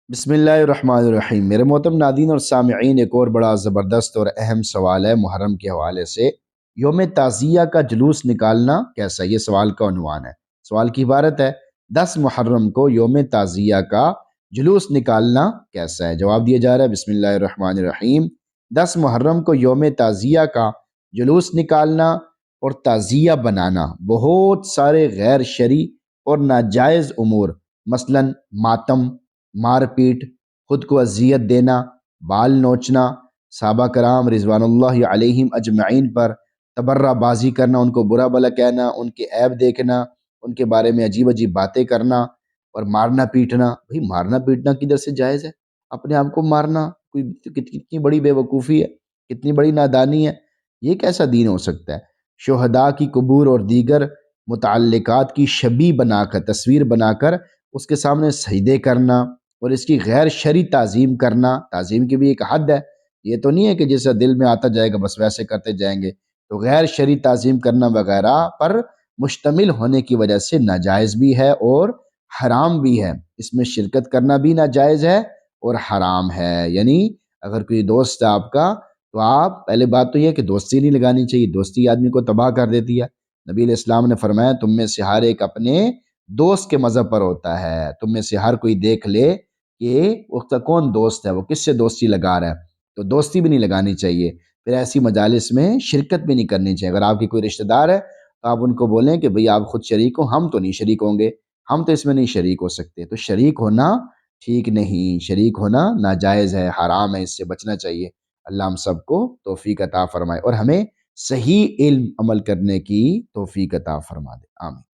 بسم اللہ الرحمن الرحیم۔ میرے محترم ناظرین اور سامعین، ایک اور بڑا زبردست اور اہم سوال ہے محرم کے حوالے سے۔ یوم تعزیہ کا جلوس نکالنا کیسا ہے؟ یہ سوال کا عنوان ہے۔ سوال کی عبارت ہے 10 محرم کو یوم تعزیہ کا جلوس نکالنا کیسا ہے؟ جواب دیا جا رہا ہے بسم اللہ الرحمن الرحیم۔ 10 محرم کو یوم تعزیہ کا جلوس نکالنا اور تعزیہ بنانا بہت سارے غیر شرعی اور ناجائز امور، مثلا ماتم، مار پیٹ، خود کو اذیت دینا، بال نوچنا، صحابہ کرام رضوان اللہ علیہم اجمعین پر تبرہ بازی کرنا، ان کو برا بھلا کہنا، ان کے عیب دیکھنا، ان کے بارے میں عجیب عجیب باتیں کرنا اور مارنا پیٹنا۔ بھئی مارنا پیٹنا کدھر سے جائز ہے؟ اپنے آپ کو مارنا کوئی کتنی بڑی بے وقوفی ہے، کتنی بڑی نادانی ہے۔ یہ کیسا دین ہو سکتا ہے؟ شہداء کی قبور اور دیگر متعلقات کی شبیہ بنا کر، تصویر بنا کر اس کے سامنے سجدے کرنا اور اس کی غیر شرعی تعظیم کرنا۔ تعظیم کی بھی ایک حد ہے، یہ تو نہیں ہے کہ جیسا دل میں آتا جائے گا بس ویسے کرتے جائیں گے۔ تو غیر شرعی تعظیم کرنا وغیرہ پر مشتمل ہونے کی وجہ سے ناجائز بھی ہے اور حرام بھی ہے۔ اس میں شرکت کرنا بھی ناجائز ہے اور حرام ہے۔ یعنی اگر کوئی دوست ہے آپ کا، تو آپ پہلے بات تو یہ ہے کہ دوستی نہیں لگانی چاہیے، دوستی آدمی کو تباہ کر دیتی ہے۔ نبی علیہ السلام نے فرمایا تم میں سے ہر ایک اپنے دوست کے مذہب پر ہوتا ہے۔ تم میں سے ہر کوئی دیکھ لے کہ اس کا کون دوست ہے، وہ کس سے دوستی لگا رہا ہے، تو دوستی بھی نہیں لگانی چاہیے۔ پھر ایسی مجالس میں شرکت بھی نہیں کرنی چاہیے۔ اگر آپ کی کوئی رشتہ دار ہے تو آپ ان کو بولیں کہ بھئی آپ خود شریک ہوں، ہم تو نہیں شریک ہوں گے، ہم تو اس میں نہیں شریک ہو سکتے۔ تو شریک ہونا ٹھیک نہیں، شریک ہونا ناجائز ہے، حرام ہے، اس سے بچنا چاہیے۔ اللہ ہم سب کو توفیق عطا فرمائے اور ہمیں صحیح علم عمل کرنے کی توفیق عطا فرما دے۔ آمین۔